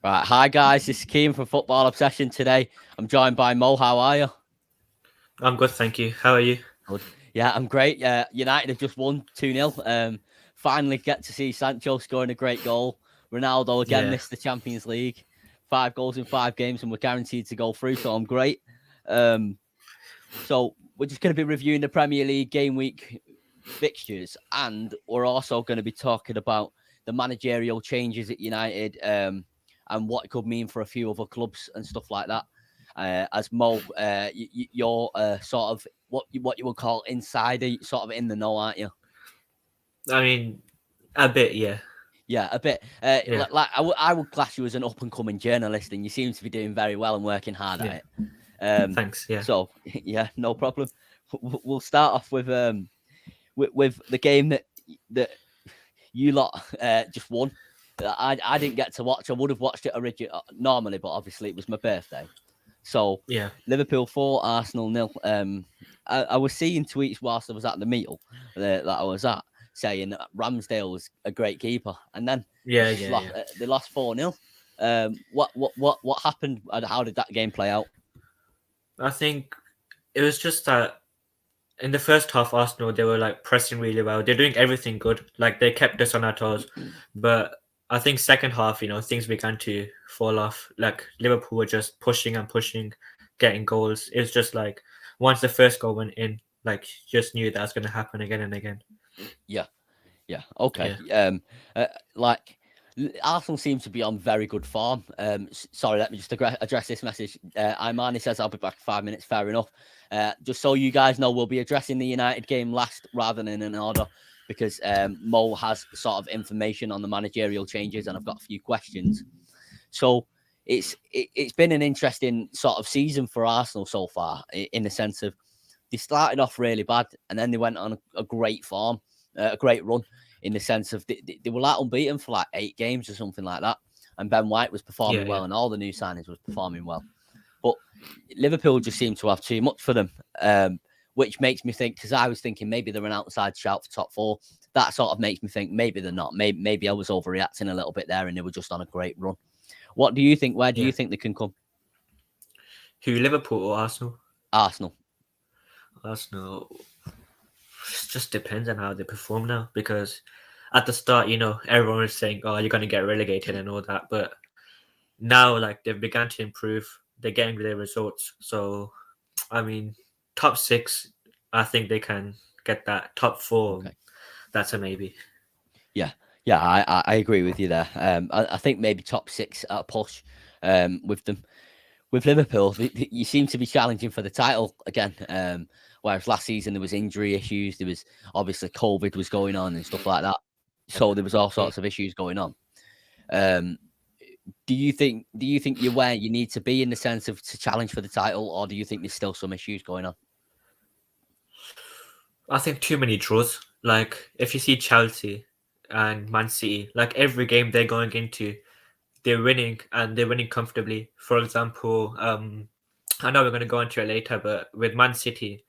Right, hi guys, this is Keane from Football Obsession today. I'm joined by Mo. How are you? I'm good, thank you. How are you? Good. Yeah, I'm great. United have just won 2-0. Finally get to see Sancho scoring a great goal. Ronaldo again Yeah. missed the Champions League. 5 goals in 5 games, and we're guaranteed to go through, so I'm great. So we're just going to be reviewing the Premier League game week fixtures, and we're also going to be talking about the managerial changes at United and what it could mean for a few other clubs and stuff like that. As Mo, you're sort of what you would call insider, sort of in the know, aren't you? I mean, a bit, yeah. Yeah, a bit. Yeah. I would class you as an up and coming journalist, and you seem to be doing very well and working hard Yeah. at it. Thanks. Yeah. So yeah, no problem. We'll start off with the game that you lot just won. I didn't get to watch. I would have watched it normally, but obviously it was my birthday. So Yeah. Liverpool 4, Arsenal 0. I was seeing tweets whilst I was at the meal that I was at saying that Ramsdale was a great keeper, and then Yeah. Yeah. Yeah. they lost 4-0. What happened? How did that game play out? I think it was just that in the first half, Arsenal they were like pressing really well. They're doing everything good. Like they kept us on our toes. But I think second half, things began to fall off. Like Liverpool were just pushing and pushing, getting goals. It was just like once the first goal went in, like just knew that was going to happen again and again. Yeah. Yeah. Okay. Yeah. Like Arsenal seems to be on very good form. Sorry, let me just address this message. Imani says I'll be back in 5 minutes. Fair enough. Just so you guys know, we'll be addressing the United game last rather than in order because Mo has sort of information on the managerial changes, and I've got a few questions. So it's been an interesting sort of season for Arsenal so far, in the sense of they started off really bad and then they went on a great form, a great run, in the sense of they were like unbeaten for like 8 games or something like that. And Ben White was Yeah. performing well, Yeah. and all the new signings was performing well. But Liverpool just seemed to have too much for them, which makes me think, because I was thinking maybe they're an outside shout for top 4. That sort of makes me think maybe they're not. Maybe I was overreacting a little bit there, and they were just on a great run. What do you think? Where do Yeah. you think they can come? Who, Liverpool or Arsenal? Arsenal. Arsenal. It just depends on how they perform now. Because at the start, everyone was saying, "Oh, you're going to get relegated" and all that. But now, like they've begun to improve. They're getting their results. So, I mean, top 6, I think they can get that. Top 4, Okay. that's a maybe. Yeah, yeah, I agree with you there. I think maybe top 6 at a push with them. With Liverpool, you seem to be challenging for the title again. Whereas last season there was injury issues, there was obviously COVID was going on and stuff like that. So there was all Yeah. sorts of issues going on. Um, do you think you're where you need to be in the sense of to challenge for the title, or do you think there's still some issues going on? I think too many draws. Like if you see Chelsea and Man City, like every game they're going into, they're winning and they're winning comfortably. For example, I know we're going to go into it later, but with Man City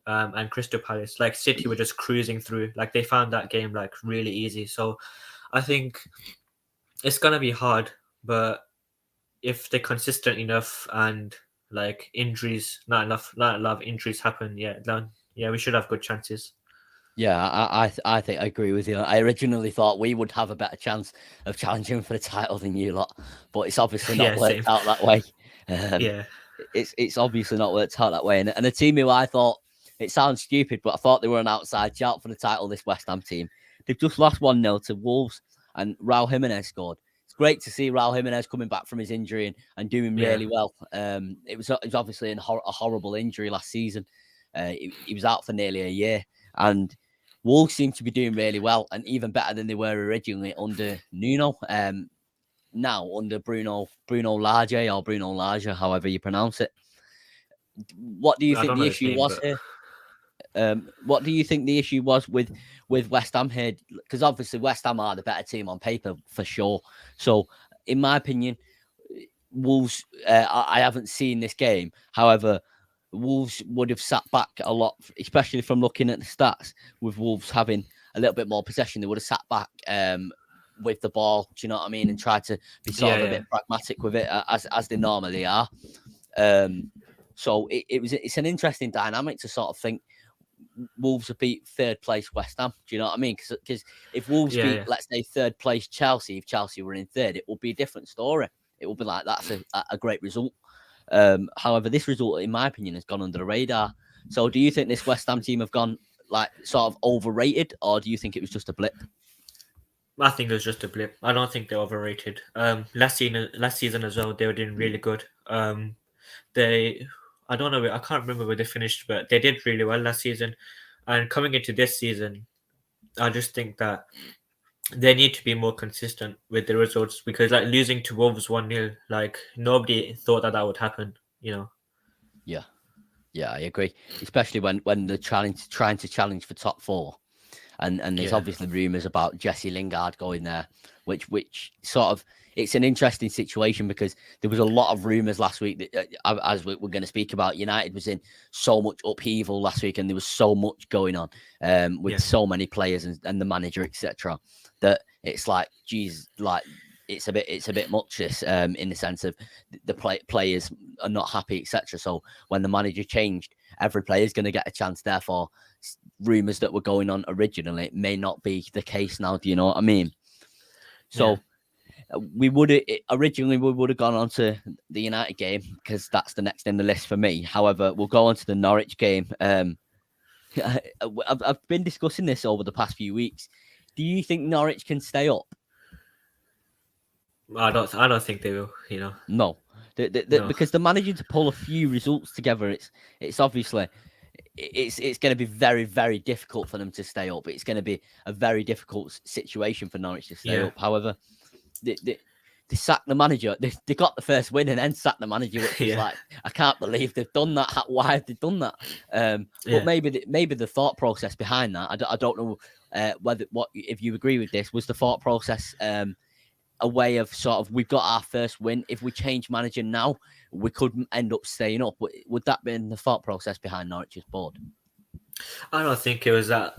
and Crystal Palace, like City were just cruising through. Like they found that game like really easy. So I think it's gonna be hard, but if they're consistent enough and like injuries, not a lot of injuries happen, yeah, then yeah, we should have good chances. Yeah, I think I agree with you. I originally thought we would have a better chance of challenging for the title than you lot, but it's obviously not Yeah, worked same. out that way. Um, Yeah, it's obviously not worked out that way. And a team who I thought, it sounds stupid, but I thought they were an outside shout for the title. This West Ham team, they've just lost 1-0 to Wolves, and Raul Jimenez scored. It's great to see Raul Jimenez coming back from his injury and doing yeah, really well. It was obviously a horrible injury last season. He was out for nearly a year, and Wolves seem to be doing really well and even better than they were originally under Nuno. Now under Bruno Lage, or Bruno Lage, however you pronounce it. What do you I think don't the know his issue name, was but here? What do you think the issue was with West Ham here? Because obviously West Ham are the better team on paper for sure. So, in my opinion, Wolves. I haven't seen this game. However, Wolves would have sat back a lot, especially from looking at the stats. With Wolves having a little bit more possession, they would have sat back with the ball. Do you know what I mean? And try to be sort Yeah, of a yeah, bit pragmatic with it as they normally are. So it's an interesting dynamic to sort of think Wolves have beat third place West Ham. Do you know what I mean? Because if Wolves yeah, beat, yeah. let's say, third place Chelsea, if Chelsea were in third, it will be a different story. It will be like that's a great result. However, this result, in my opinion, has gone under the radar. So, do you think this West Ham team have gone like sort of overrated, or do you think it was just a blip? I think it was just a blip. I don't think they're overrated. Last season as well, they were doing really good. They, I don't know, I can't remember where they finished, but they did really well last season. And coming into this season, I just think that they need to be more consistent with the results because, like, losing to Wolves 1-0, like, nobody thought that that would happen, you know? Yeah, yeah, I agree. Especially when they're trying to challenge for top four. And there's Yeah, obviously rumours about Jesse Lingard going there, which sort of it's an interesting situation because there was a lot of rumours last week that, as we're going to speak about, United was in so much upheaval last week, and there was so much going on with yeah, so many players and the manager, etc. That it's like, geez, like it's a bit much this in the sense of the players are not happy, etc. So when the manager changed, every player is going to get a chance. Therefore, rumors that were going on originally may not be the case now. Do you know what I mean? yeah. So we would originally we would have gone on to the United game because that's the next in the list for me. However, we'll go on to the Norwich game. I've been discussing this over the past few weeks. Do you think Norwich can stay up? I don't think they will, you know? No, No. because the manager to pull a few results together, it's obviously it's going to be very, very difficult for them to stay up. It's going to be a very difficult situation for Norwich to stay Yeah, up. However, they sacked the manager. They got the first win and then sacked the manager, which is yeah, like, I can't believe they've done that. Why have they done that? But yeah. maybe the thought process behind that, I don't know whether what if you agree with this was the thought process. A way of sort of we've got our first win. If we change manager now, we could end up staying up. Would that be the thought process behind Norwich's board? I don't think it was that.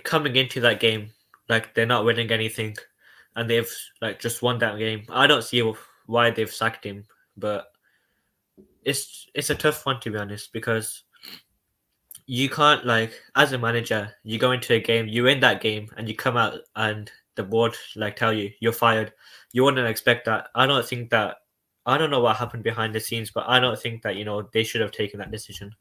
Coming into that game, like, they're not winning anything, and they've, like, just won that game. I don't see why they've sacked him, but it's a tough one, to be honest, because you can't, like, as a manager, you go into a game, you win that game, and you come out and the board, like, tell you you're fired. You wouldn't expect that. I don't think that. I don't know what happened behind the scenes, but I don't think that, they should have taken that decision.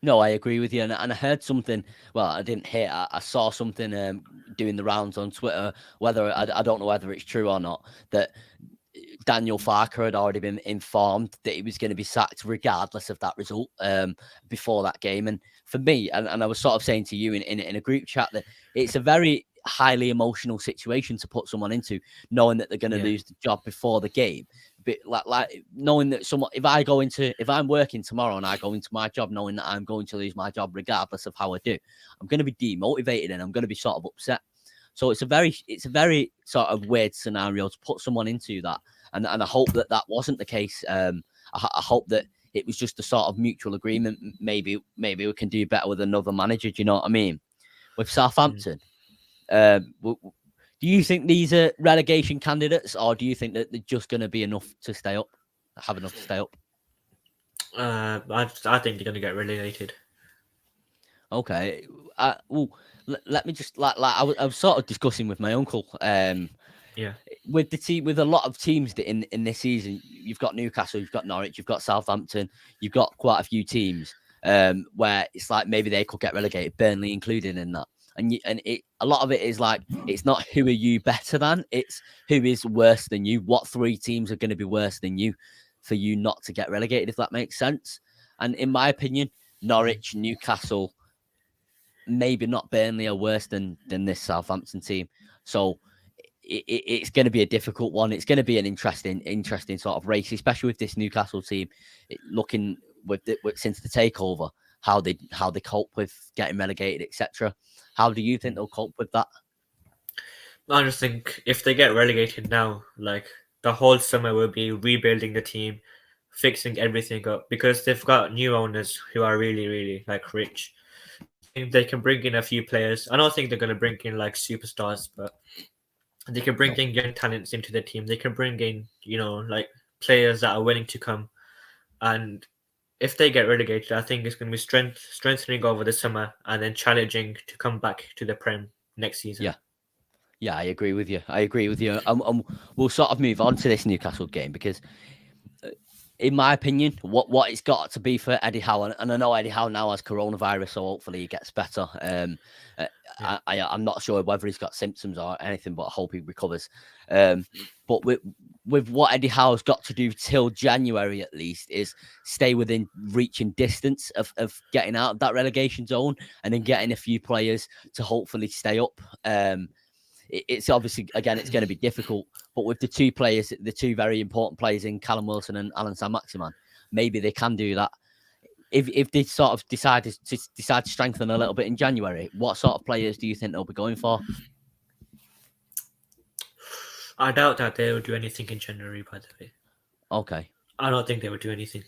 No, I agree with you, and I heard something. Well, I didn't hear. I saw something doing the rounds on Twitter. Whether I don't know whether it's true or not. That Daniel Farker had already been informed that he was going to be sacked regardless of that result before that game. And for me, and I was sort of saying to you in a group chat that it's a very highly emotional situation to put someone into, knowing that they're going to Yeah, lose the job before the game. But like knowing that someone, if I'm working tomorrow and I go into my job knowing that I'm going to lose my job regardless of how I do, I'm going to be demotivated and I'm going to be sort of upset. So it's a very sort of weird scenario to put someone into that, and I hope that wasn't the case. I hope that it was just a sort of mutual agreement. Maybe we can do better with another manager. Do you know what I mean? With mm. Southampton, do you think these are relegation candidates, or do you think that they're just going to be enough to stay up, have enough to stay up? I think they're gonna get relegated. Okay. Well, let me just I was sort of discussing with my uncle. Yeah, With the team, with a lot of teams that in this season, you've got Newcastle, you've got Norwich, you've got Southampton, you've got quite a few teams where it's like maybe they could get relegated, Burnley included in that. A lot of it is like it's not who are you better than, it's who is worse than you. What three teams are going to be worse than you for you not to get relegated, if that makes sense. And in my opinion, Norwich, Newcastle, maybe not Burnley are worse than this Southampton team. So it's going to be a difficult one. It's going to be an interesting sort of race, especially with this Newcastle team looking since the takeover, how they cope with getting relegated, etc. How do you think they'll cope with that? I just think if they get relegated now, like, the whole summer will be rebuilding the team, fixing everything up because they've got new owners who are really, really, like, rich. think they can bring in a few players. I don't think they're going to bring in like superstars, but they can bring No. in young talents into the team. They can bring in, like players that are willing to come. And if they get relegated, I think it's going to be strengthening over the summer and then challenging to come back to the Prem next season. Yeah. Yeah, I agree with you. I agree with you. We'll sort of move on to this Newcastle game because, in my opinion, what it's got to be for Eddie Howe, and I know Eddie Howe now has coronavirus, so hopefully he gets better. Yeah. I'm not sure whether he's got symptoms or anything, but I hope he recovers. But with what Eddie Howe's got to do till January at least is stay within reaching distance of getting out of that relegation zone and then getting a few players to hopefully stay up. It's obviously, again, it's going to be difficult, but with the two players, the two very important players in Callum Wilson and Alan Saint-Maximin, maybe they can do that. If they sort of decide to strengthen a little bit in January, what sort of players do you think they'll be going for? I doubt that they will do anything in January, by the way. Okay. I don't think they would do anything.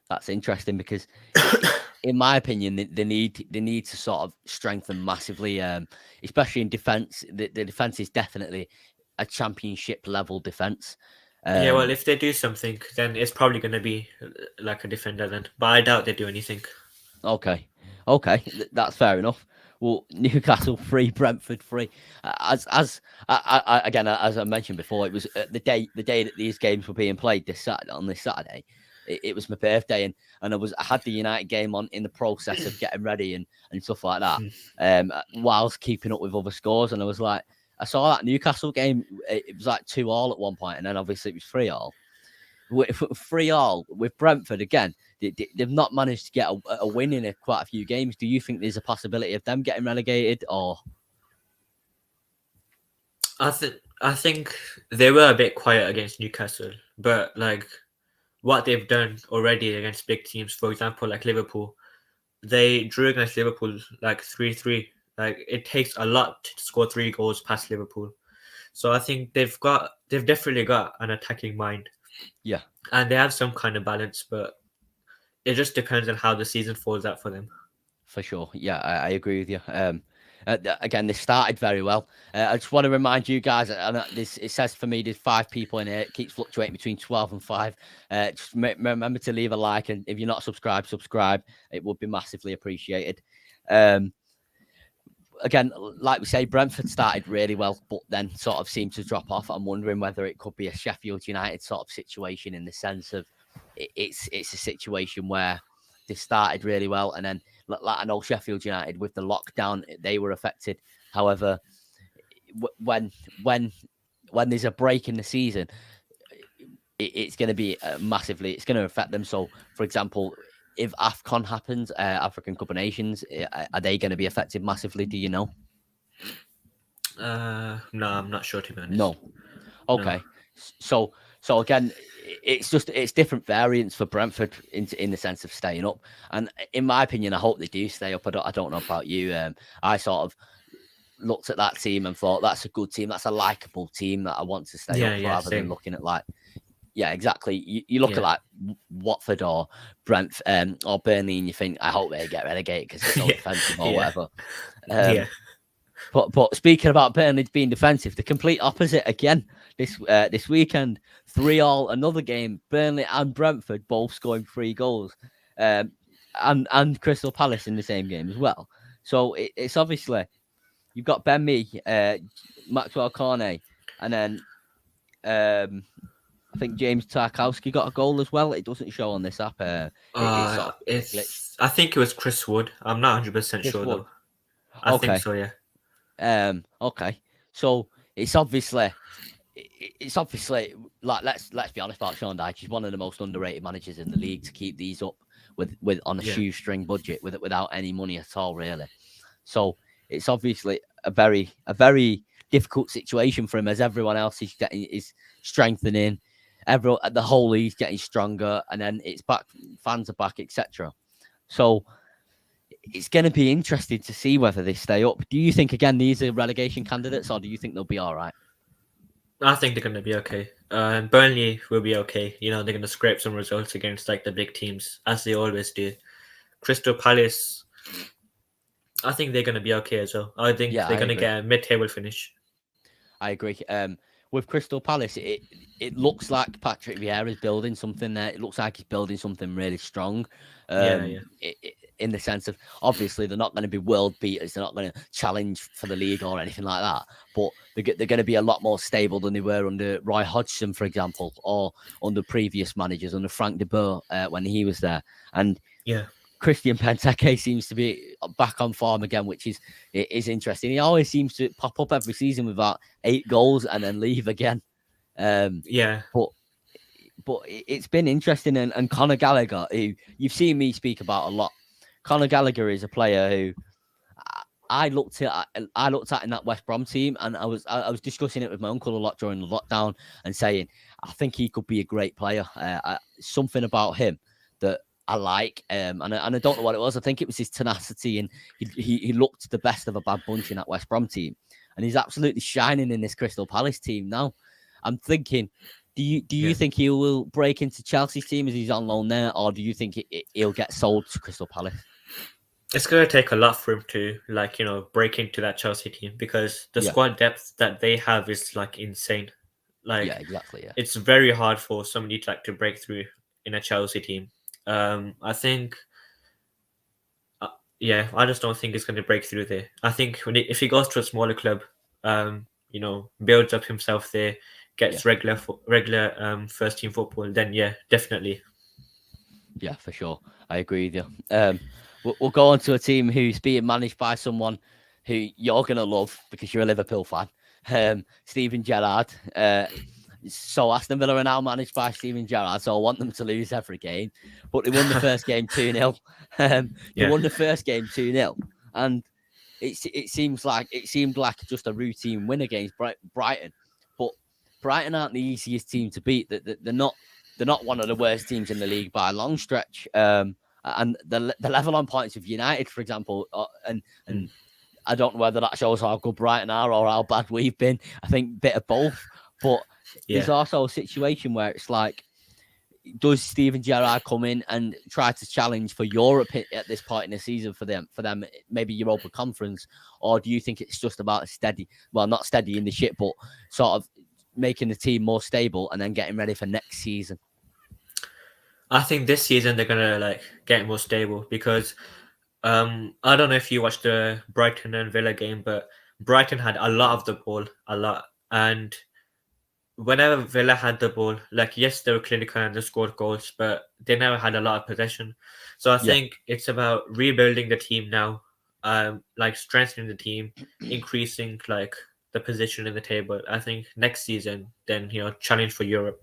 That's interesting because, in my opinion, they need to sort of strengthen massively, especially in defence. The defence is definitely a championship level defence. Yeah, well, if they do something, then it's probably going to be like a defender then. But I doubt they do anything. Okay, that's fair enough. Well, Newcastle 3, Brentford 3. As I mentioned before, it was the day that these games were being played this Saturday. It was my birthday, and I had the United game on in the process of getting ready and stuff like that, whilst keeping up with other scores. And I was like, I saw that Newcastle game. It was like 2-2 at one point, and then obviously it was 3-3. 3-3 with Brentford again. They've not managed to get a win in quite a few games. Do you think there's a possibility of them getting relegated, or? I think they were a bit quiet against Newcastle, but like what they've done already against big teams, for example, like Liverpool, they drew against Liverpool like 3-3. Like it takes a lot to score 3 goals past Liverpool. So I think they've definitely got an attacking mind. Yeah. And they have some kind of balance, but it just depends on how the season falls out for them. For sure. Yeah, I agree with you. Again, they started very well. I just want to remind you guys, and it says for me there's 5 people in here. It keeps fluctuating between 12 and 5. Just remember to leave a like, and if you're not subscribed, subscribe. It would be massively appreciated. Again, like we say, Brentford started really well, but then sort of seemed to drop off. I'm wondering whether it could be a Sheffield United sort of situation in the sense of it's a situation where they started really well, and then, like I know Sheffield United with the lockdown, they were affected. However, when there's a break in the season, it's going to be massively. It's going to affect them. So, for example, if AFCON happens, African Cup of Nations, are they going to be affected massively? Do you know? No, I'm not sure, to be honest. No. Okay. No. So again, it's different variants for Brentford in the sense of staying up. And in my opinion, I hope they do stay up. I don't know about you. I sort of looked at that team and thought that's a good team. That's a likable team that I want to stay up rather than looking at like. Yeah, exactly. You look at like Watford or Brent or Burnley, and you think, I hope they get relegated because it's so defensive or whatever. But speaking about Burnley being defensive, the complete opposite again this weekend. 3-3, another game. Burnley and Brentford both scoring 3 goals, and Crystal Palace in the same game as well. So it's obviously you've got Ben Mee, Maxwell Cornet, and then I think James Tarkowski got a goal as well. It doesn't show on this app. I think it was Chris Wood. I'm not 100% sure though. I think so, yeah. Okay. So it's obviously like let's be honest about Sean Dyche. He's one of the most underrated managers in the league to keep these up with on a shoestring budget without any money at all, really. So it's obviously a very difficult situation for him as everyone else is strengthening. The whole league's getting stronger, and then it's back, fans are back, etc. So it's going to be interesting to see whether they stay up. Do you think again these are relegation candidates, or do you think they'll be all right? I think they're going to be okay. Burnley will be okay. You know, they're going to scrape some results against like the big teams as they always do. Crystal Palace, I think they're going to be okay as well. I think Yeah, they're I going to agree. get a mid-table finish. I agree. With Crystal Palace, it looks like Patrick Vieira is building something there. It looks like he's building something really strong. Yeah, yeah, In the sense of obviously they're not going to be world beaters. They're not going to challenge for the league or anything like that. But they're going to be a lot more stable than they were under Roy Hodgson, for example, or under previous managers, under Frank de Boer when he was there. And yeah, Christian Benteke seems to be back on form again, which is interesting. He always seems to pop up every season with about 8 goals and then leave again. yeah, But it's been interesting. And Conor Gallagher, who you've seen me speak about a lot, Conor Gallagher is a player who I looked at in that West Brom team, and I was discussing it with my uncle a lot during the lockdown, and saying I think he could be a great player. Something about him that I like, and I don't know what it was. I think it was his tenacity, and he looked the best of a bad bunch in that West Brom team, and he's absolutely shining in this Crystal Palace team now. I'm thinking, do you yeah. think he will break into Chelsea's team as he's on loan there, or do you think he'll get sold to Crystal Palace? It's going to take a lot for him to break into that Chelsea team because the Yeah, squad depth that they have is like insane. yeah, Like exactly. Yeah, it's very hard for somebody to break through in a Chelsea team. I think, yeah, I just don't think it's going to break through there. I think if he goes to a smaller club, builds up himself there, yeah. gets regular first team football, then yeah, definitely. Yeah, for sure. I agree with you. We'll go on to a team who's being managed by someone who you're going to love because you're a Liverpool fan, Steven Gerrard. So Aston Villa are now managed by Steven Gerrard, so I want them to lose every game. But they won the first game 2-0. They Yeah, won the first game 2-0. And it seemed like just a routine win against Brighton. But Brighton aren't the easiest team to beat. They're not one of the worst teams in the league by a long stretch. And the level on points of United, for example, and Mm. I don't know whether that shows how good Brighton are or how bad we've been. I think a bit of both. But yeah. there's also a situation where it's like, does Steven Gerrard come in and try to challenge for Europe at this point in the season for them, maybe Europa Conference, or do you think it's just about not steadying the ship, but sort of making the team more stable and then getting ready for next season? I think this season they're gonna get more stable because I don't know if you watched the Brighton and Villa game, but Brighton had a lot of the ball, a lot, and whenever Villa had the ball, yes, they were clinical and they scored goals, but they never had a lot of possession. So I Yeah. think it's about rebuilding the team now, strengthening the team, increasing the position in the table. I think next season, then challenge for Europe.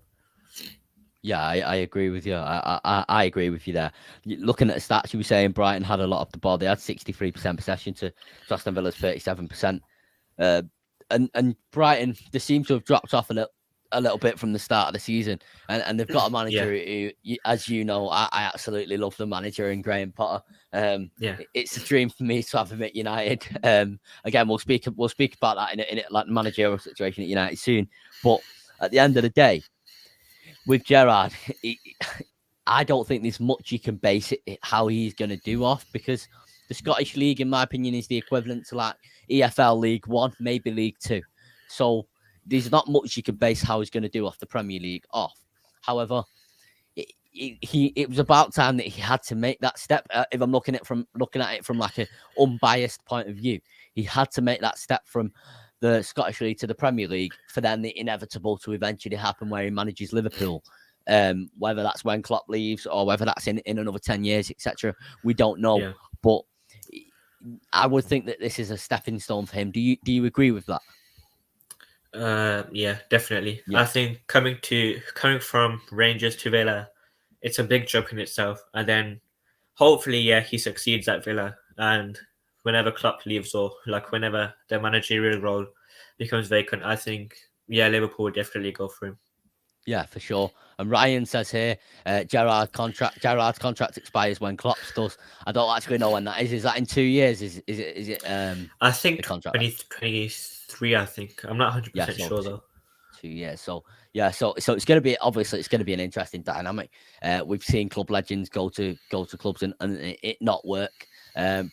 Yeah, I agree with you. I agree with you there. Looking at the stats, you were saying Brighton had a lot of the ball. They had 63% possession to Aston Villa's 37%. And Brighton, they seem to have dropped off a little bit from the start of the season. And they've got a manager Yeah, who, as you know, I absolutely love the manager in Graham Potter. yeah, It's a dream for me to have him at United. Again, we'll speak about that in like the managerial situation at United soon. But at the end of the day, with Gerrard, I don't think there's much you can base how he's going to do off, because the Scottish League, in my opinion, is the equivalent to like EFL League One, maybe League Two. So there's not much you can base how he's going to do off the Premier League off. However, it was about time that he had to make that step. If I'm looking at it from like an unbiased point of view, he had to make that step from the Scottish League to the Premier League for then the inevitable to eventually happen where he manages Liverpool. Whether that's when Klopp leaves or whether that's in another 10 years, etc., we don't know. yeah. But I would think that this is a stepping stone for him. Do you agree with that? Yeah, definitely. Yeah. I think coming from Rangers to Villa, it's a big jump in itself. And then hopefully, yeah, he succeeds at Villa. And whenever Klopp leaves or whenever the managerial role becomes vacant, I think Liverpool would definitely go for him. Yeah, for sure. And Ryan says here, Gerrard's contract expires when Klopp's does. I don't actually know when that is. Is that in 2 years? Is it I think the contract? 2023, I think. I'm not 100% Yeah, so sure though. 2 years. So yeah, so it's going to be, obviously it's going to be an interesting dynamic. We've seen club legends go to clubs and it not work.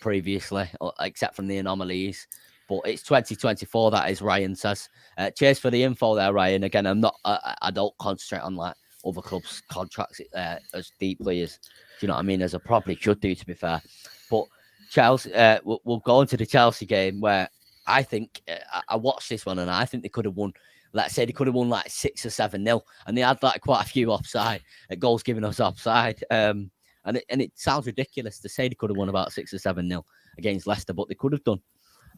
previously, except from the anomalies. But it's 2024, that is, Ryan says. Cheers for the info there, Ryan. Again, I don't concentrate on like other clubs' contracts as deeply as, do you know what I mean, as I probably should do, to be fair. But Chelsea, we'll go into the Chelsea game where I think I watched this one and I think they could have won. Let's say they could have won like 6 or 7-0, and they had like quite a few offside goals giving us offside. And it sounds ridiculous to say they could have won about 6 or 7-0 against Leicester, but they could have done.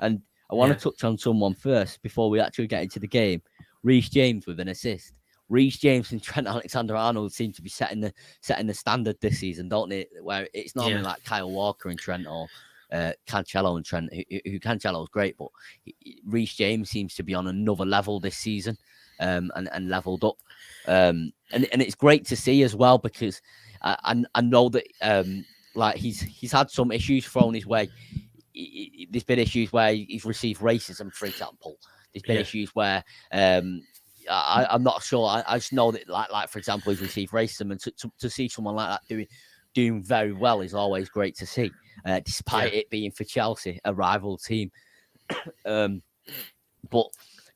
And I want to touch on someone first before we actually get into the game. Reece James with an assist. Reece James and Trent Alexander-Arnold seem to be setting the standard this season, don't they? Where it's normally like Kyle Walker and Trent, or Cancelo and Trent, who Cancelo's great, but Reece James seems to be on another level this season, and leveled up. And it's great to see as well, because I know that like he's had some issues thrown his way. There's been issues where he's received racism, for example. There's been issues where I'm not sure. I just know that, like for example, he's received racism, and to see someone like that doing very well is always great to see, despite it being for Chelsea, a rival team. But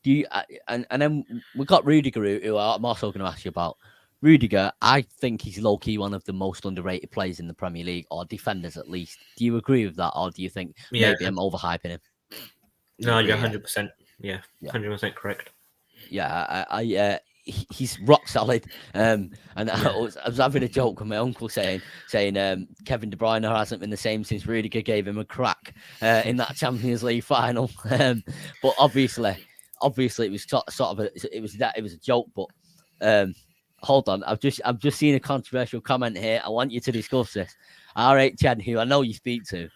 do you? And then we got Rudiger, who I'm also going to ask you about. Rudiger, I think he's low-key one of the most underrated players in the Premier League, or defenders at least. Do you agree with that, or do you think maybe I'm overhyping him? No, you're 100%. Yeah, 100% correct. Yeah, he's rock solid. And I was having a joke with my uncle saying Kevin De Bruyne hasn't been the same since Rudiger gave him a crack in that Champions League final. But obviously it was sort of it was a joke. But hold on, I've just seen a controversial comment here. I want you to discuss this. R8 Chen, who I know you speak to,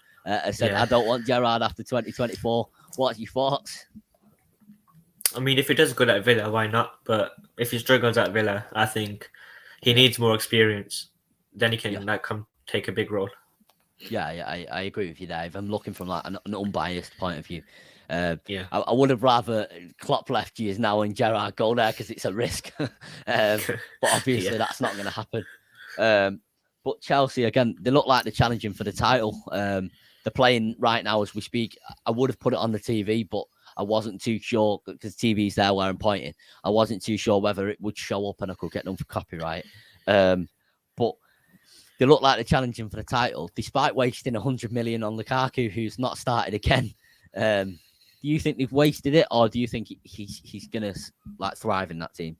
said, I don't want Gerrard after 2024. What's your thoughts? I mean, if he does good at Villa, why not? But if he struggles at Villa, I think he needs more experience. Then he can come take a big role. Yeah, I agree with you, Dave. I'm looking from like an unbiased point of view. I would have rather Klopp left years now and Gerrard go there, because it's a risk. But obviously that's not going to happen. But Chelsea, again, they look like they're challenging for the title. They're playing right now as we speak. I would have put it on the TV, but I wasn't too sure, because TV's there where I'm pointing. I wasn't too sure whether it would show up and I could get them for copyright. But they look like they're challenging for the title, despite wasting 100 million on Lukaku, who's not started again. Do you think they've wasted it, or do you think he's gonna like thrive in that team?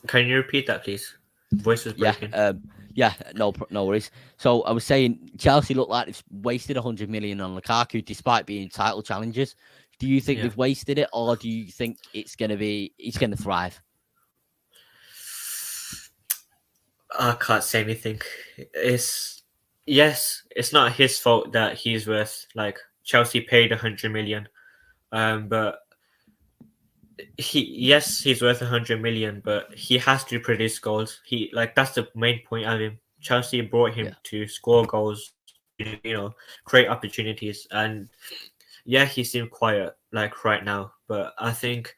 Can you repeat that, please? Voice was breaking. No worries. So I was saying Chelsea look like they've wasted 100 million on Lukaku, despite being title challengers. Do you think they've wasted it, or do you think he's gonna thrive? I can't say anything. It's not his fault that he's worth, like, Chelsea paid 100 million, but he's worth 100 million, but he has to produce goals. That's the main point of him. Chelsea brought him to score goals, create opportunities, and he seemed quiet like right now. But I think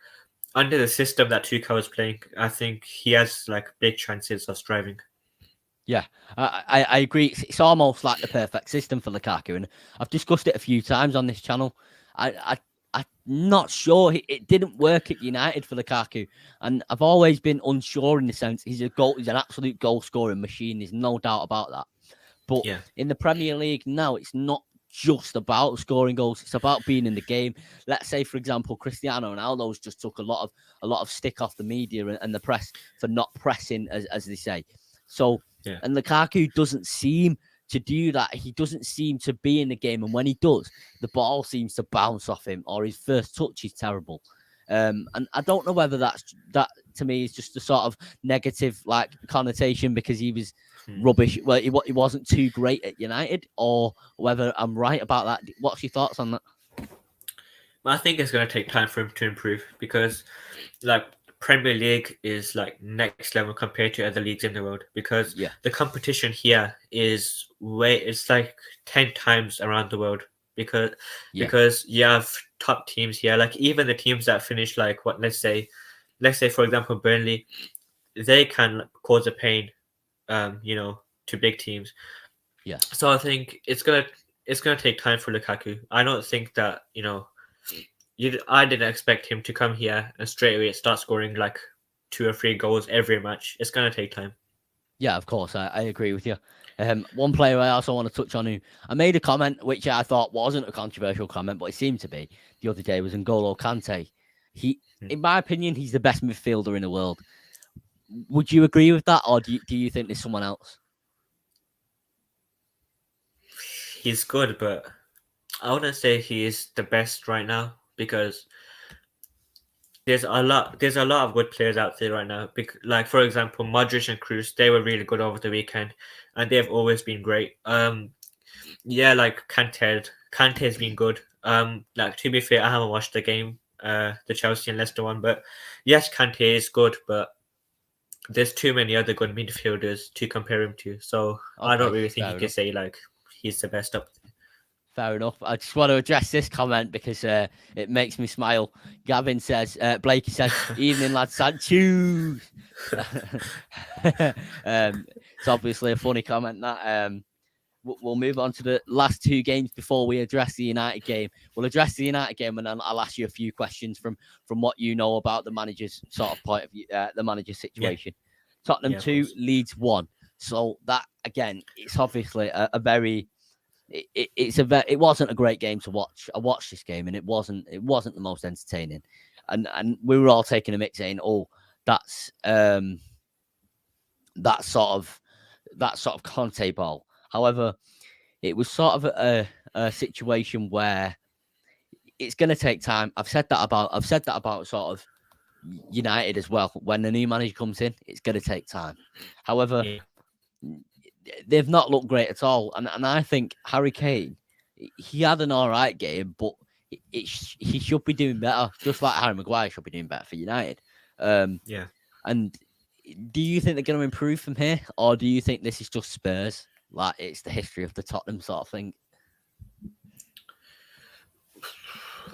under the system that Tuchel is playing, I think he has like big chances of striving. Yeah, I agree. It's almost like the perfect system for Lukaku, and I've discussed it a few times on this channel. I'm not sure it didn't work at United for Lukaku, and I've always been unsure in the sense he's an absolute goal scoring machine. There's no doubt about that. But in the Premier League now, it's not just about scoring goals. It's about being in the game. Let's say, for example, Cristiano Ronaldo's just took a lot of stick off the media and the press for not pressing, as they say. So, and Lukaku doesn't seem to do that. He doesn't seem to be in the game, and when he does, the ball seems to bounce off him, or his first touch is terrible. And I don't know whether that to me is just a sort of negative like connotation because he was rubbish. Well, he wasn't too great at United, or whether I'm right about that. What's your thoughts on that? I think it's going to take time for him to improve because, like, Premier League is like next level compared to other leagues in the world because the competition here is it's like 10 times around the world because you have top teams here, like even the teams that finish like let's say for example Burnley, they can cause a pain to big teams, Yeah. So I think it's gonna take time for Lukaku. I don't think that I didn't expect him to come here and straight away start scoring like 2 or 3 goals every match. It's gonna take time. Yeah, of course, I agree with you. One player I also want to touch on who I made a comment which I thought wasn't a controversial comment, but it seemed to be the other day was N'Golo Kante. He, Hmm. in my opinion, he's the best midfielder in the world. Would you agree with that, or do you think there's someone else? He's good, but I wouldn't say he is the best right now because there's a lot of good players out there right now. Like for example, Modric and Cruz, they were really good over the weekend, and they've always been great. Yeah, like Kante's been good. Like to be fair, I haven't watched the game, the Chelsea and Leicester one, but yes, Kante is good, but there's too many other good midfielders to compare him to. So I don't Okay, really think you fair can enough. say like he's the best up. Fair enough. I just want to address this comment because it makes me smile. Gavin says, Blakey says, evening lads, Sancho. It's obviously a funny comment that. We'll move on to the last two games before we address the United game. We'll address the United game, and then I'll ask you a few questions from what you know about the manager's sort of point of view, the manager's Yeah, situation. Tottenham yeah, of 2, course. Leeds 1. So that again, it's obviously a very it wasn't a great game to watch. I watched this game and it wasn't the most entertaining, and we were all taking a mix saying, oh, that's that sort of Conte ball. However, it was sort of a situation where it's going to take time. I've said that about sort of United as well. When the new manager comes in, it's going to take time. However, Yeah, they've not looked great at all, and I think Harry Kane, he had an all right game, but he should be doing better, just like Harry Maguire should be doing better for United. Um, yeah. and do you think they're going to improve from here, or do you think this is just Spurs? Like it's the history of the Tottenham sort of thing.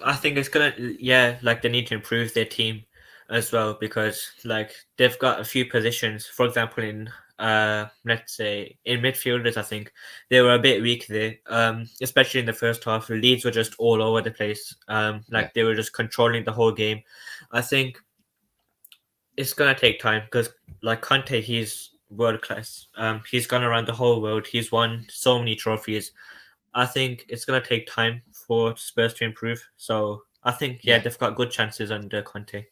I think it's gonna, yeah, like they need to improve their team as well because like they've got a few positions. For example, in let's say in midfielders, I think they were a bit weak there. Especially in the first half, the Leeds were just all over the place. Yeah, Like they were just controlling the whole game. I think it's gonna take time because like Conte, he's world class. He's gone around the whole world. He's won so many trophies. I think it's gonna take time for Spurs to improve. So I think yeah, yeah. they've got good chances under Conte.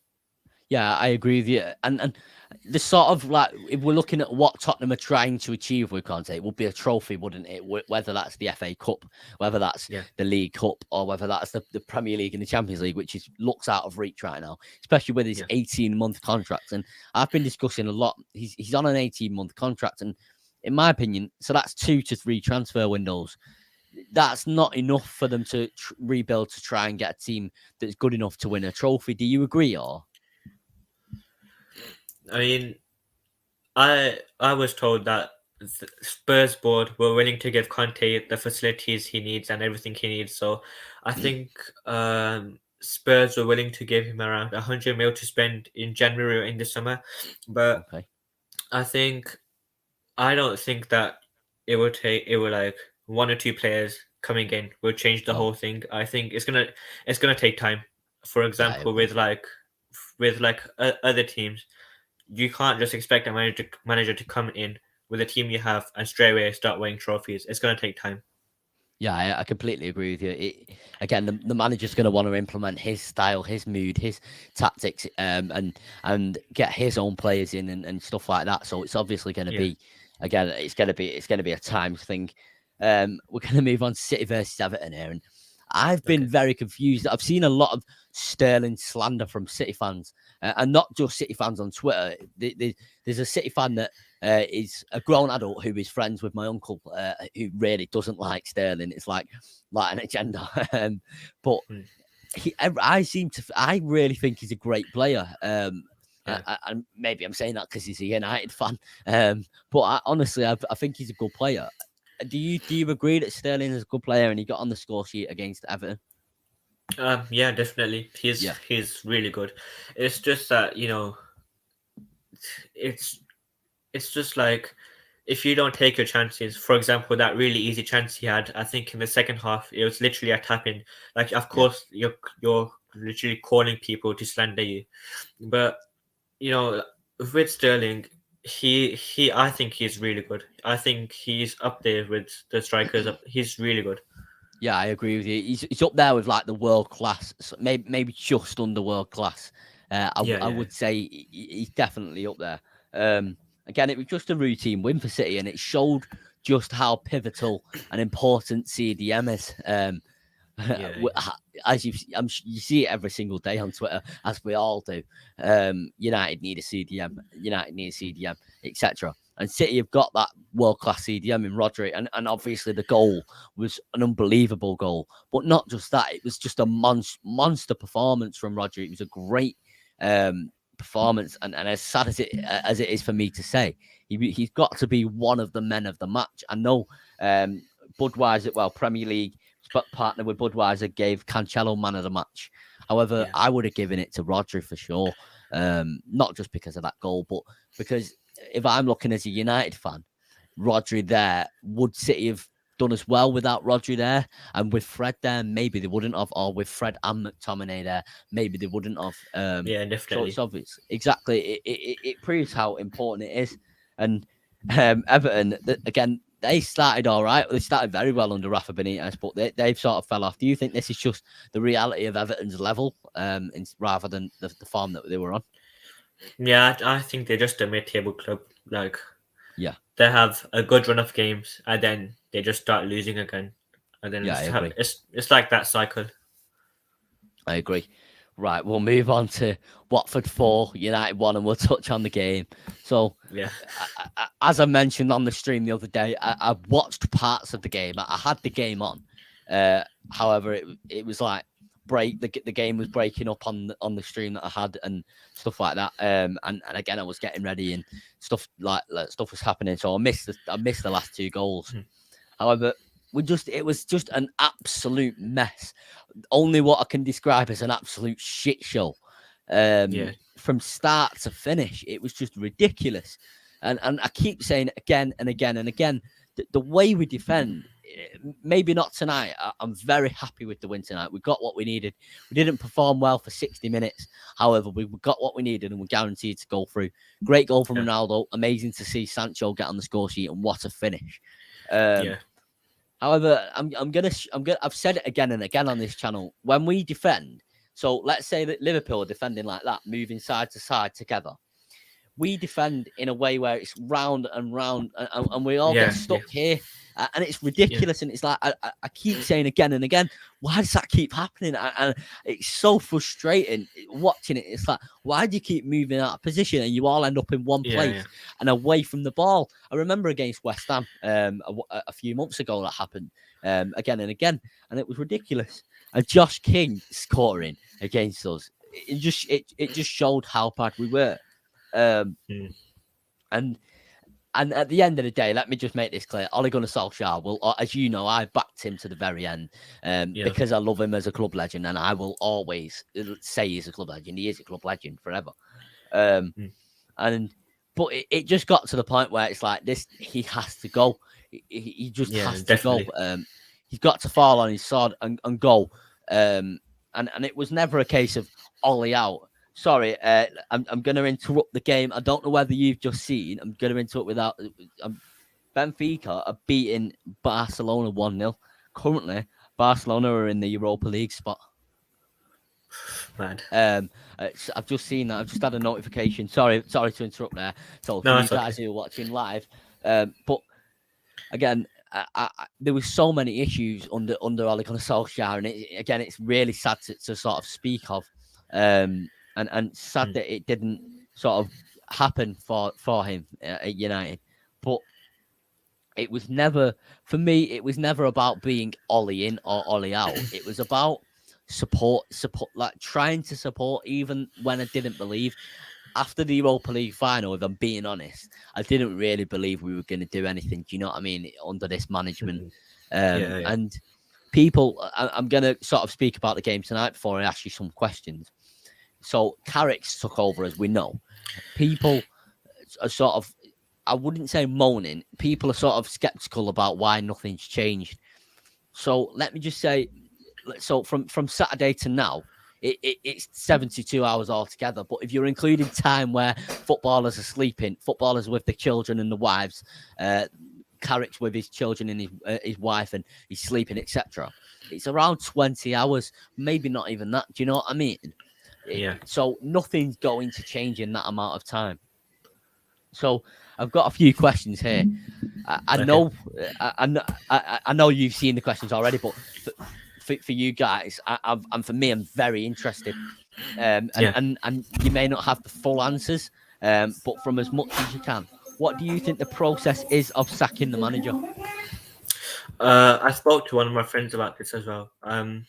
Yeah, I agree with you. And the sort of like if we're looking at what Tottenham are trying to achieve with Conte, it would be a trophy, wouldn't it? Whether that's the FA Cup, whether that's Yeah, the League Cup, or whether that's the Premier League and the Champions League, which is looks out of reach right now, especially with his yeah, 18-month contract. And I've been discussing a lot. He's on an 18-month contract, and in my opinion, so that's 2 to 3 transfer windows. That's not enough for them to rebuild to try and get a team that's good enough to win a trophy. Do you agree, or? I mean, I was told that the Spurs board were willing to give Conte the facilities he needs and everything he needs. So I think Spurs were willing to give him around 100 mil to spend in January or in the summer, but Okay. I think I don't think that it will like 1 or 2 players coming in will change the Oh, whole thing. I think it's gonna take time. For yeah, I example, agree. with other teams, you can't just expect a manager to come in with the team you have and straight away start winning trophies. It's gonna take time. Yeah, I completely agree with you. Again, the manager's going to want to implement his style, his mood, his tactics, and get his own players in and stuff like that. So it's obviously going to Yeah. be, again, it's going to be a time thing. We're going to move on to City versus Everton here, and I've been Okay. very confused. I've seen a lot of Sterling slander from City fans, and not just City fans on Twitter. There's a City fan that is a grown adult who is friends with my uncle, who really doesn't like Sterling. It's like an agenda. But Hmm. I really think he's a great player. Yeah. And maybe I'm saying that because he's a United fan. But honestly, I think he's a good player. Do you agree that Sterling is a good player and he got on the score sheet against Everton? Yeah, definitely. He's Yeah, he's really good. It's just that it's it's just like if you don't take your chances, for example, that really easy chance he had, I think in the second half, it was literally a tap in. Like, of Yeah. course, you're literally calling people to slander you, but you know, with Sterling, I think he's really good. I think he's up there with the strikers. He's really good. Yeah, I agree with you. He's up there with like the world class, maybe just under world class. Yeah, I yeah, would say he's definitely up there. Um, Again, it was just a routine win for City, and it showed just how pivotal and important CDM is. yeah, yeah, As you see it every single day on Twitter, as we all do. United need a CDM, United need a CDM, etc. And City have got that world class CDM in Rodri, and obviously the goal was an unbelievable goal. But not just that, it was just a monster performance from Rodri. It was a great performance, and as sad as it is for me to say, he's got to be one of the men of the match. I know Budweiser, well, Premier League partner with Budweiser gave Cancelo man of the match. However, yeah, I would have given it to Rodri for sure. Not just because of that goal, but because if I'm looking as a United fan, Rodri there, would City have done as well without Rodri there? And with Fred there, maybe they wouldn't have. Or with Fred and McTominay there, maybe they wouldn't have. yeah, So it's definitely. obvious. Exactly. It proves how important it is. And Everton, again, they started all right. They started very well under Rafa Benitez, but they've sort of fell off. Do you think this is just the reality of Everton's level, rather than the form that they were on? Yeah, I think they're just a mid-table club. Like, Yeah, they have a good run of games, and then they just start losing again, and then yeah, I agree. it's like that cycle. I agree. Right, we'll move on to Watford 4, United 1, and we'll touch on the game. So, Yeah, as I mentioned on the stream the other day, I watched parts of the game. I had the game on. However, it was like the game was breaking up on the stream that I had and stuff like that. And again, I was getting ready and stuff like stuff was happening. So I missed the last two goals. Mhm. However, it was just an absolute mess. Only what I can describe as an absolute shit show. yeah, From start to finish, it was just ridiculous. And I keep saying it again and again and again. The way we defend, maybe not tonight. I'm very happy with the win tonight. We got what we needed. We didn't perform well for 60 minutes. However, we got what we needed and we're guaranteed to go through. Great goal from yeah, Ronaldo. Amazing to see Sancho get on the score sheet, and what a finish. Um, yeah, However, I've said it again and again on this channel. When we defend, so let's say that Liverpool are defending like that, moving side to side together. We defend in a way where it's round and round, and we all get yeah, yeah, stuck here, and it's yeah, ridiculous. And it's like I keep saying again and again, why does that keep happening? And it's so frustrating watching it. It's like, why do you keep moving out of position and you all end up in one yeah, yeah, place and away from the ball? I remember against West Ham a few months ago that happened again and again, and it was ridiculous. And Josh King scoring against us, it just showed how bad we were. mm, And at the end of the day, let me just make this clear: Ole Gunnar Solskjaer will, as you know, I backed him to the very end yeah, because I love him as a club legend, and I will always say he's a club legend. He is a club legend forever. Um, mm, and but it just got to the point where it's like this: he has to go. He just yeah, has to go. definitely. He's got to fall on his sword and go. And it was never a case of Ollie out. Sorry, I'm going to interrupt the game. I don't know whether you've just seen. I'm going to interrupt without. Benfica are beating Barcelona 1-0. Currently, Barcelona are in the Europa League spot. Mad. I've just seen that. I've just had a notification. Sorry to interrupt there. So for No, you it's guys okay. who are watching live, but again, there was so many issues under Ole Gunnar Solskjaer, and it's really sad to sort of speak of, and sad Mm, that it didn't sort of happen for him at United. But it was never, for me, it was never about being Ollie in or Ollie out. It was about support, like trying to support even when I didn't believe. After the Europa League final, if I'm being honest, I didn't really believe we were going to do anything. Do you know what I mean? Under this management, mhm. Yeah, yeah, and people, I'm going to sort of speak about the game tonight before I ask you some questions. So Carrick's took over, as we know. People are sort of I wouldn't say moaning. People are sort of skeptical about why nothing's changed. So let me just say, so from Saturday to now, it's 72 hours altogether. But if you're including time where footballers are sleeping, footballers with the children and the wives, Carrick's with his children and his wife, and he's sleeping, etc., it's around 20 hours, maybe not even that. Do you know what I mean? Yeah. So nothing's going to change in that amount of time. So I've got a few questions here. I Okay. know, I know you've seen the questions already, but for you guys, and for me, I'm very interested. Yeah. And you may not have the full answers, but from as much as you can, what do you think the process is of sacking the manager? I spoke to one of my friends about this as well.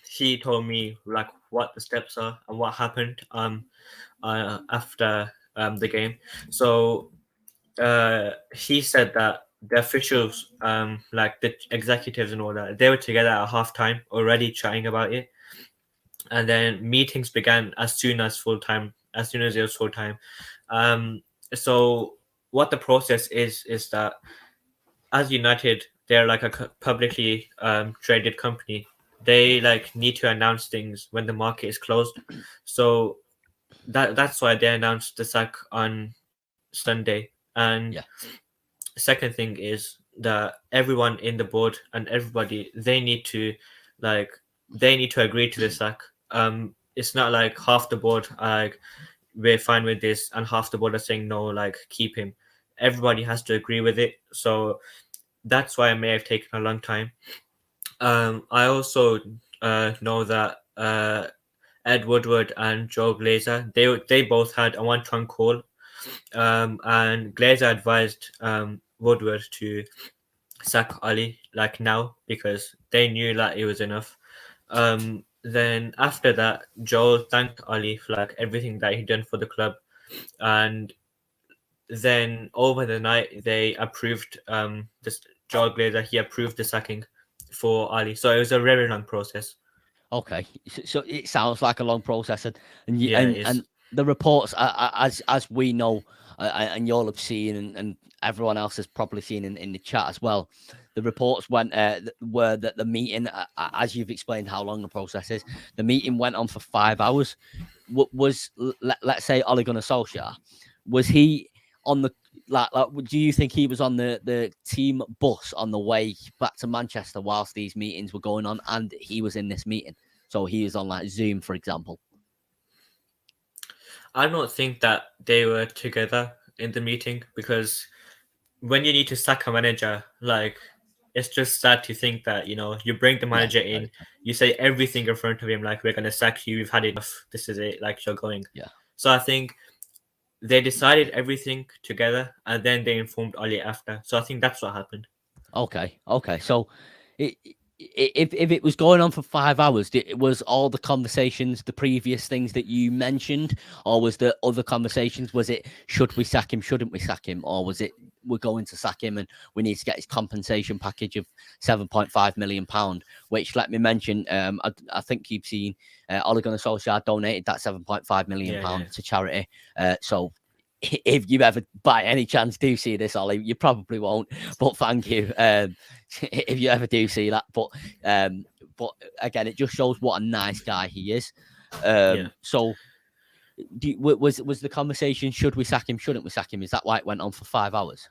He told me like what the steps are and what happened after the game. So he said that the officials, like the executives and all that, they were together at halftime already chatting about it, and then meetings began as soon as it was full time. Um, so what the process is that as United, they're like a publicly traded company. They like need to announce things when the market is closed. So that's why they announced the sack on Sunday. And Yeah. second thing is that everyone in the board and everybody like they need to agree to the sack. It's not like half the board are like we're fine with this and half the board are saying no, like keep him. Everybody has to agree with it. So that's why it may have taken a long time. I also know that Ed Woodward and Joe Glazer, they both had a one-to-one call, and Glazer advised Woodward to sack Ali like now because they knew that it was enough. Then after that, Joe thanked Ali for like everything that he'd done for the club, and then over the night they approved this Joel Glazer, he approved the sacking for Ali. So it was a very long process. Okay, so it sounds like a long process, and you, Yeah, it is. and the reports, as we know, and you'll have seen, and everyone else has probably seen in the chat as well. The reports were that the meeting, as you've explained how long the process is, the meeting went on for 5 hours. Let's say Ole Gunnar Solskjaer, was he on the like, do you think he was on the team bus on the way back to Manchester whilst these meetings were going on, and he was in this meeting? So he was on like Zoom, for example. I don't think that they were together in the meeting because when you need to sack a manager, like it's just sad to think that you bring the Yeah, manager very in, true. you say everything in front of him, like we're gonna sack you, we've had enough, this is it, like you're going. Yeah. So I think they decided everything together and then they informed Ali after. So I think that's what happened. Okay. Okay. So, if it was going on for 5 hours, was all the conversations the previous things that you mentioned, or was there other conversations? Was it should we sack him, shouldn't we sack him, or was it we're going to sack him and we need to get his compensation package of £7.5 million? Which, let me mention, I think you've seen Ole Gunnar Solskjaer donated that £7.5 million Yeah, yeah. to charity. So if you ever by any chance do see this, Ollie, you probably won't, but thank you if you ever do see that. But again, it just shows what a nice guy he is. Yeah. So was the conversation, should we sack him, shouldn't we sack him, is that why it went on for 5 hours?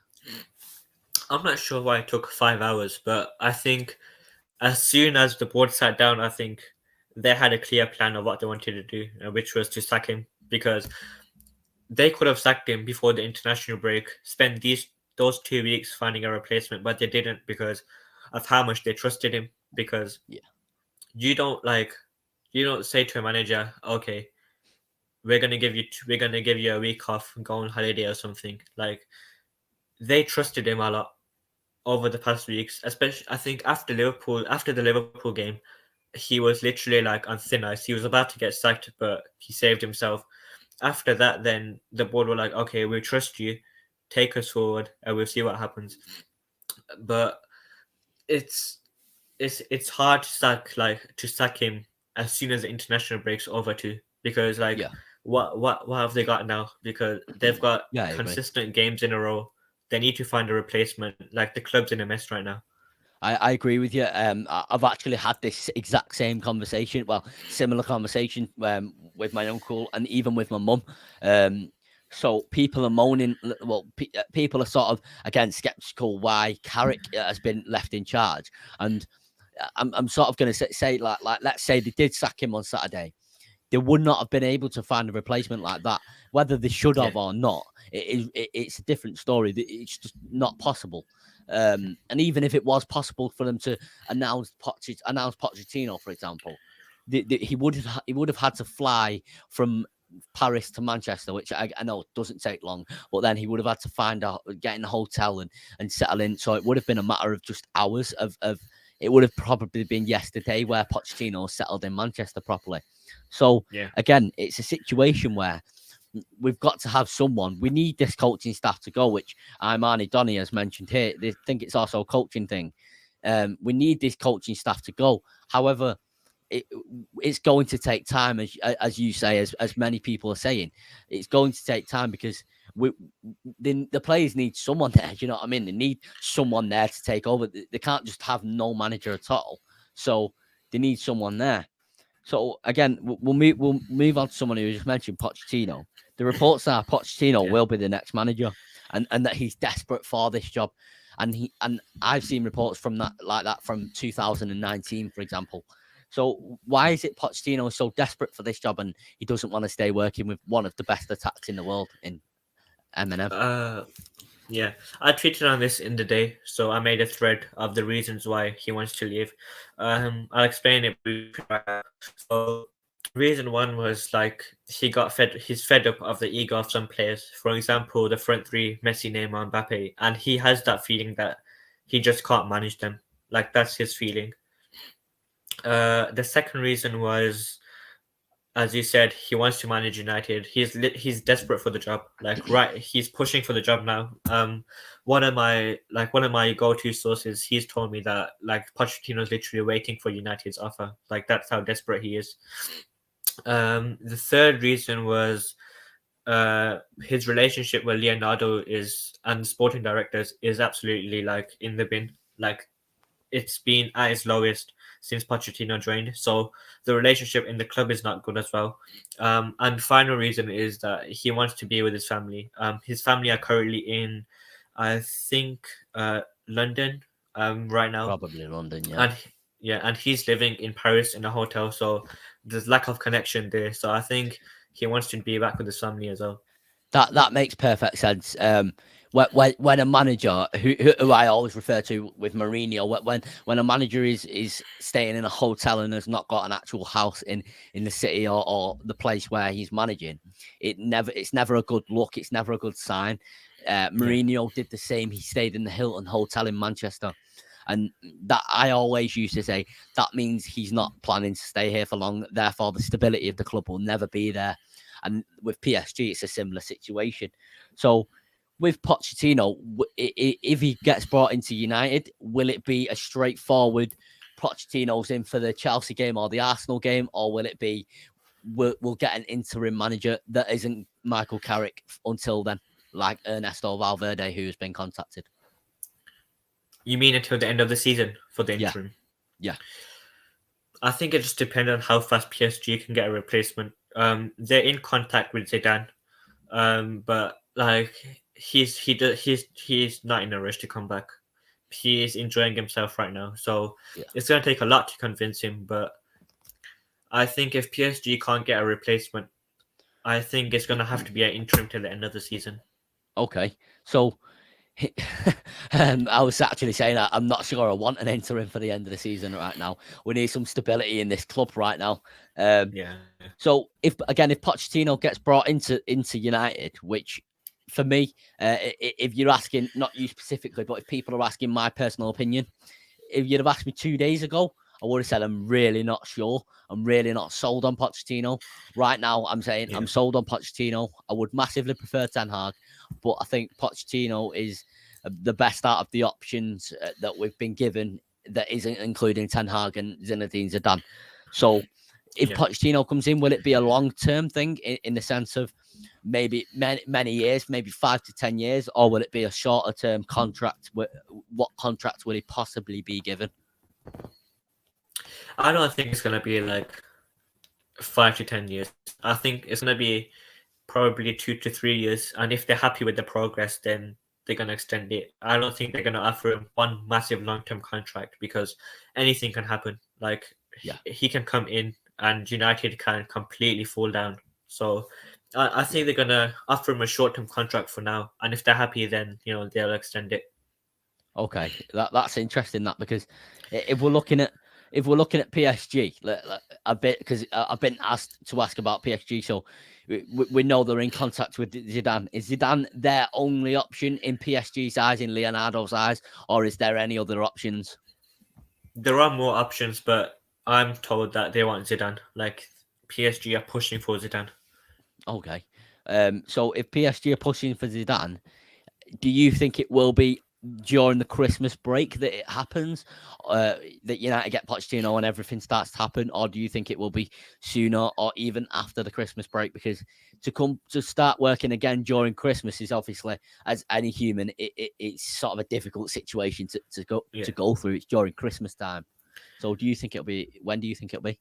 I'm not sure why it took 5 hours, but I think as soon as the board sat down, I think they had a clear plan of what they wanted to do, which was to sack him because they could have sacked him before the international break, spent those 2 weeks finding a replacement, but they didn't because of how much they trusted him. Because Yeah. you don't like you don't say to a manager, okay, we're gonna give you a week off, go on holiday or something. Like they trusted him a lot over the past weeks, especially I think after the Liverpool game, he was literally like on thin ice. He was about to get sacked, but he saved himself. After that, then the board were like, okay, we trust you, take us forward, and we'll see what happens. But it's it's hard to sack him as soon as the international breaks over too, because like Yeah. what have they got now? Because they've got Yeah, I agree. consistent games in a row. they need to find a replacement. Like the club's in a mess right now. I agree with you. I've actually had this exact same conversation, well, similar conversation with my uncle and even with my mum. So people are moaning. Well, people are sort of again skeptical why Carrick has been left in charge, and I'm sort of going to say like let's say they did sack him on Saturday, they would not have been able to find a replacement like that. Whether they should Yeah, have or not, it's a different story. It's just not possible. And even if it was possible for them to announce Pochettino, for example, he would have had to fly from Paris to Manchester, which I know doesn't take long, but then he would have had to find out, get in a hotel and settle in. So it would have been a matter of just hours of it would have probably been yesterday where Pochettino settled in Manchester properly. So yeah, again, it's a situation where we've got to have someone. We need this coaching staff to go, which Imani Donny has mentioned here. They think it's also a coaching thing. We need this coaching staff to go. However, it's going to take time, as you say, as many people are saying. It's going to take time because the players need someone there. Do you know what I mean? They need someone there to take over. They can't just have no manager at all. So they need someone there. So again, we'll move on to someone who just mentioned Pochettino. The reports are Pochettino yeah. will be the next manager, and that he's desperate for this job. And I've seen reports from that from 2019, for example. So why is it Pochettino so desperate for this job and he doesn't want to stay working with one of the best attacks in the world in M&M? Yeah, I tweeted on this in the day, so I made a thread of the reasons why he wants to leave. I'll explain it briefly right now. So, reason one was like he's fed up of the ego of some players. For example, the front three, Messi, Neymar, Mbappe, and he has that feeling that he just can't manage them. Like that's his feeling. The second reason was, as you said, he wants to manage United. He's desperate for the job. Like right, he's pushing for the job now. One of my go-to sources, he's told me that like Pochettino's literally waiting for United's offer. Like that's how desperate he is. The third reason was his relationship with Leonardo is and sporting directors is absolutely like in the bin. Like it's been at its lowest since Pochettino joined. So the relationship in the club is not good as well. And final reason is that he wants to be with his family. His family are currently in, I think, London right now. Probably London, yeah. And yeah, and he's living in Paris in a hotel. So there's lack of connection there. So I think he wants to be back with his family as well. That makes perfect sense. When a manager who I always refer to with Mourinho, when a manager is staying in a hotel and has not got an actual house in the city or the place where he's managing, it's never a good look. It's never a good sign. Yeah. Mourinho did the same. He stayed in the Hilton Hotel in Manchester. And that I always used to say that means he's not planning to stay here for long. Therefore, the stability of the club will never be there. And with PSG, it's a similar situation. So with Pochettino, if he gets brought into United, will it be a straightforward Pochettino's in for the Chelsea game or the Arsenal game, or will it be we'll get an interim manager that isn't Michael Carrick until then, like Ernesto Valverde, who's been contacted? You mean until the end of the season for the Yeah, interim? yeah. I think it just depends on how fast PSG can get a replacement. They're in contact with Zidane, but like he's not in a rush to come back. He is enjoying himself right now, so Yeah. it's gonna take a lot to convince him. But I think if PSG can't get a replacement, I think it's gonna have to be an interim till the end of the season. Okay. So I was actually saying that I'm not sure I want an interim for the end of the season right now. We need some stability in this club right now. Yeah, So if Pochettino gets brought into United, which for me, if you're asking, not you specifically, but if people are asking my personal opinion, if you'd have asked me 2 days ago, I would have said I'm really not sure. I'm really not sold on Pochettino. Right now, I'm saying yeah. I'm sold on Pochettino. I would massively prefer Ten Hag, but I think Pochettino is the best out of the options that we've been given that isn't including Ten Hag and Zinedine Zidane. So if Pochettino comes in, will it be a long-term thing in the sense of maybe many years, maybe 5 to 10 years, or will it be a shorter-term contract? What contract will he possibly be given? I don't think it's gonna be like 5 to 10 years. I think it's gonna be probably 2 to 3 years, and if they're happy with the progress, then they're gonna extend it. I don't think they're gonna offer him one massive long-term contract because anything can happen. Like he can come in and United can completely fall down. So I think they're gonna offer him a short-term contract for now, and if they're happy, then they'll extend it. Okay, that's interesting. That because if we're looking at PSG, a bit because I've been asked to ask about PSG, so we know they're in contact with Zidane. Is Zidane their only option in PSG's eyes, in Leonardo's eyes, or is there any other options? There are more options, but I'm told that they want Zidane. Like PSG are pushing for Zidane. Okay, so if PSG are pushing for Zidane, do you think it will be during the Christmas break that it happens, that United get Pochettino and everything starts to happen, or do you think it will be sooner or even after the Christmas break? Because to start working again during Christmas is obviously, as any human, it's sort of a difficult situation to go through. It's during Christmas time. So do you think it'll be? When do you think it'll be?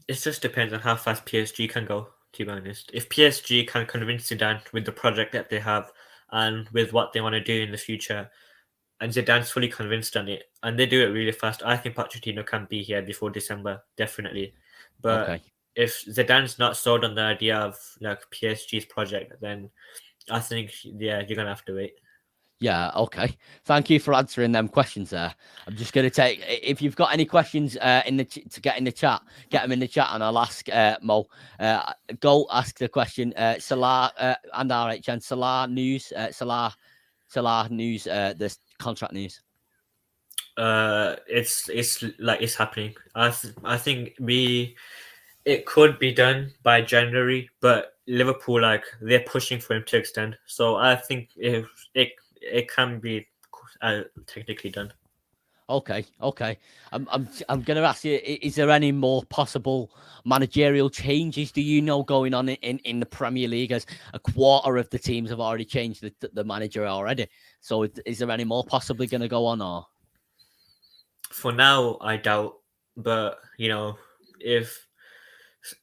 It just depends on how fast PSG can go, to be honest. If PSG can convince Zidane with the project that they have and with what they want to do in the future, and Zidane's fully convinced on it, and they do it really fast, I think Pochettino can be here before December, definitely. But Okay. if Zidane's not sold on the idea of like PSG's project, then I think you're gonna have to wait. Yeah, okay. Thank you for answering them questions there. I'm just going to take, if you've got any questions to get in the chat, get them in the chat and I'll ask Mo. Go ask the question. Salah and RHN, Salah news, Salah news, the contract news. It's happening. I think it could be done by January, but Liverpool they're pushing for him to extend. So I think it can be technically done. Okay. I'm going to ask you: is there any more possible managerial changes? Do you know going on in the Premier League? As a quarter of the teams have already changed the manager already. So is there any more possibly going to go on? Or for now, I doubt. But if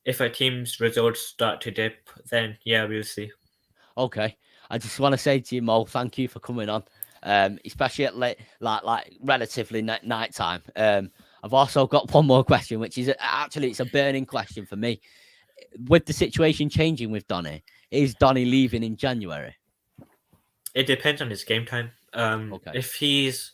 a team's results start to dip, then yeah, we'll see. Okay, I just want to say to you, Mo, thank you for coming on. Especially at late, like relatively night time. I've also got one more question, which is actually it's a burning question for me. With the situation changing with Donny, is Donny leaving in January? It depends on his game time. Okay. If he's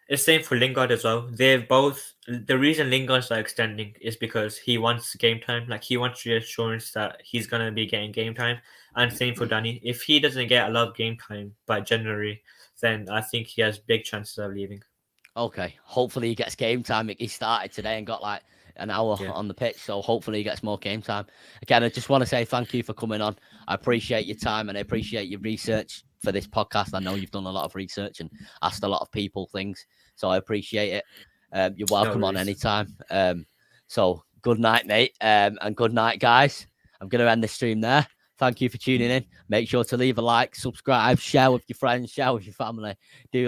it's same for Lingard as well. They've both the reason Lingard's extending is because he wants game time. Like he wants reassurance that he's gonna be getting game time. And same for Danny. If he doesn't get a lot of game time by January, then I think he has big chances of leaving. Okay. Hopefully he gets game time. He started today and got like an hour on the pitch, so hopefully he gets more game time. Again, I just want to say thank you for coming on. I appreciate your time and I appreciate your research for this podcast. I know you've done a lot of research and asked a lot of people things, so I appreciate it. You're welcome on anytime. So good night, mate, and good night, guys. I'm going to end the stream there. Thank you for tuning in. Make sure to leave a like, subscribe, share with your friends, share with your family. Do